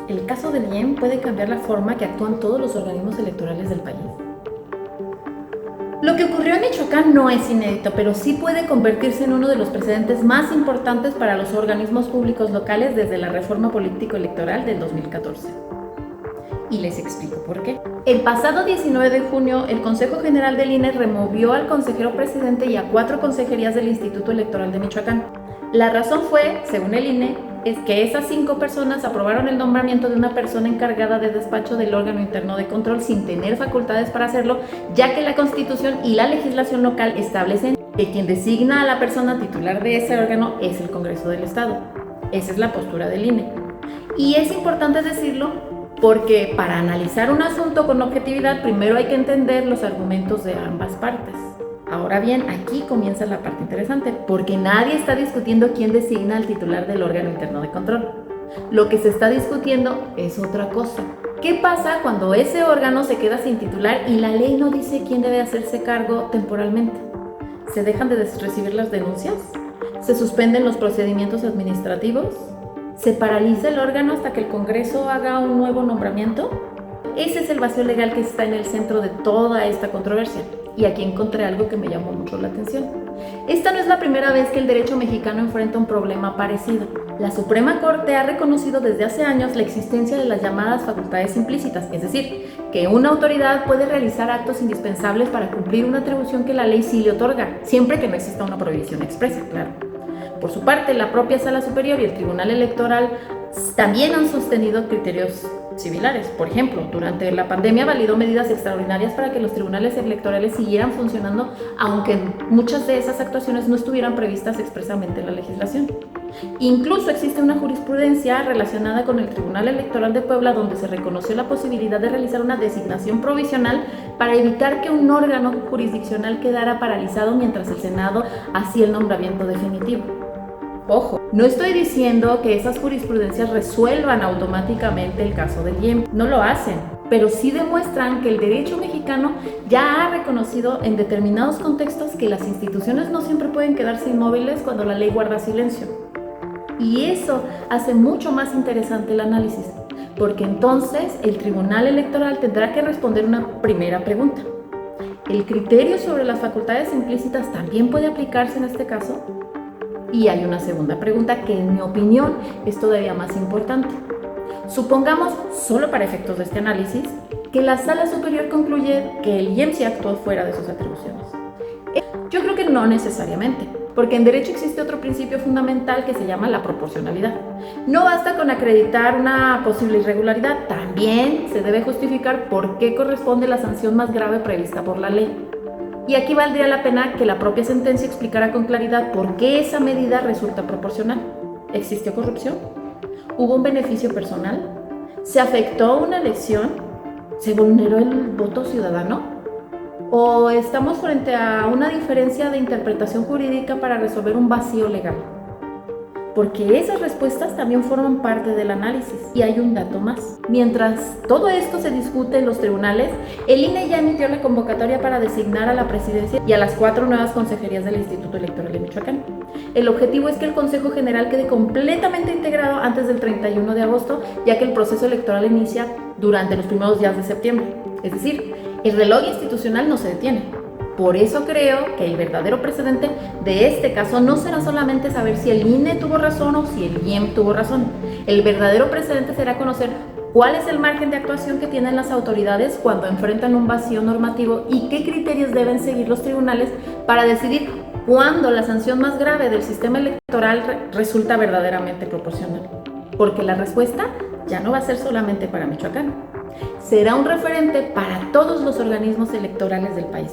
¿El caso del IEM puede cambiar la forma que actúan todos los organismos electorales del país? Lo que ocurrió en Michoacán no es inédito, pero sí puede convertirse en uno de los precedentes más importantes para los organismos públicos locales desde la reforma político-electoral del 2014. Y les explico por qué. El pasado 19 de junio, el Consejo General del INE removió al consejero presidente y a 4 consejerías del Instituto Electoral de Michoacán. La razón fue, según el INE, es que esas 5 personas aprobaron el nombramiento de una persona encargada de despacho del órgano interno de control sin tener facultades para hacerlo, ya que la Constitución y la legislación local establecen que quien designa a la persona titular de ese órgano es el Congreso del Estado. Esa es la postura del INE. Y es importante decirlo porque para analizar un asunto con objetividad primero hay que entender los argumentos de ambas partes. Ahora bien, aquí comienza la parte interesante, porque nadie está discutiendo quién designa al titular del órgano interno de control. Lo que se está discutiendo es otra cosa. ¿Qué pasa cuando ese órgano se queda sin titular y la ley no dice quién debe hacerse cargo temporalmente? ¿Se dejan de recibir las denuncias? ¿Se suspenden los procedimientos administrativos? ¿Se paraliza el órgano hasta que el Congreso haga un nuevo nombramiento? Ese es el vacío legal que está en el centro de toda esta controversia. Y aquí encontré algo que me llamó mucho la atención. Esta no es la primera vez que el derecho mexicano enfrenta un problema parecido. La Suprema Corte ha reconocido desde hace años la existencia de las llamadas facultades implícitas, es decir, que una autoridad puede realizar actos indispensables para cumplir una atribución que la ley sí le otorga, siempre que no exista una prohibición expresa, claro. Por su parte, la propia Sala Superior y el Tribunal Electoral también han sostenido criterios similares. Por ejemplo, durante la pandemia validó medidas extraordinarias para que los tribunales electorales siguieran funcionando, aunque muchas de esas actuaciones no estuvieran previstas expresamente en la legislación. Incluso existe una jurisprudencia relacionada con el Tribunal Electoral de Puebla donde se reconoció la posibilidad de realizar una designación provisional para evitar que un órgano jurisdiccional quedara paralizado mientras el Senado hacía el nombramiento definitivo. Ojo, no estoy diciendo que esas jurisprudencias resuelvan automáticamente el caso del IEM, no lo hacen, pero sí demuestran que el derecho mexicano ya ha reconocido en determinados contextos que las instituciones no siempre pueden quedarse inmóviles cuando la ley guarda silencio. Y eso hace mucho más interesante el análisis, porque entonces el Tribunal Electoral tendrá que responder una primera pregunta. ¿El criterio sobre las facultades implícitas también puede aplicarse en este caso? Y hay una segunda pregunta que en mi opinión es todavía más importante. Supongamos, solo para efectos de este análisis, que la Sala Superior concluye que el IEM sí actuó fuera de sus atribuciones. Yo creo que no necesariamente, porque en derecho existe otro principio fundamental que se llama la proporcionalidad. No basta con acreditar una posible irregularidad, también se debe justificar por qué corresponde la sanción más grave prevista por la ley. Y aquí valdría la pena que la propia sentencia explicara con claridad por qué esa medida resulta proporcional. ¿Existió corrupción? ¿Hubo un beneficio personal? ¿Se afectó una elección? ¿Se vulneró el voto ciudadano? ¿O estamos frente a una diferencia de interpretación jurídica para resolver un vacío legal? Porque esas respuestas también forman parte del análisis. Y hay un dato más. Mientras todo esto se discute en los tribunales, el INE ya emitió la convocatoria para designar a la presidencia y a las 4 nuevas consejerías del Instituto Electoral de Michoacán. El objetivo es que el Consejo General quede completamente integrado antes del 31 de agosto, ya que el proceso electoral inicia durante los primeros días de septiembre. Es decir, el reloj institucional no se detiene. Por eso creo que el verdadero precedente de este caso no será solamente saber si el INE tuvo razón o si el IEM tuvo razón. El verdadero precedente será conocer cuál es el margen de actuación que tienen las autoridades cuando enfrentan un vacío normativo y qué criterios deben seguir los tribunales para decidir cuándo la sanción más grave del sistema electoral resulta verdaderamente proporcional. Porque la respuesta ya no va a ser solamente para Michoacán, será un referente para todos los organismos electorales del país.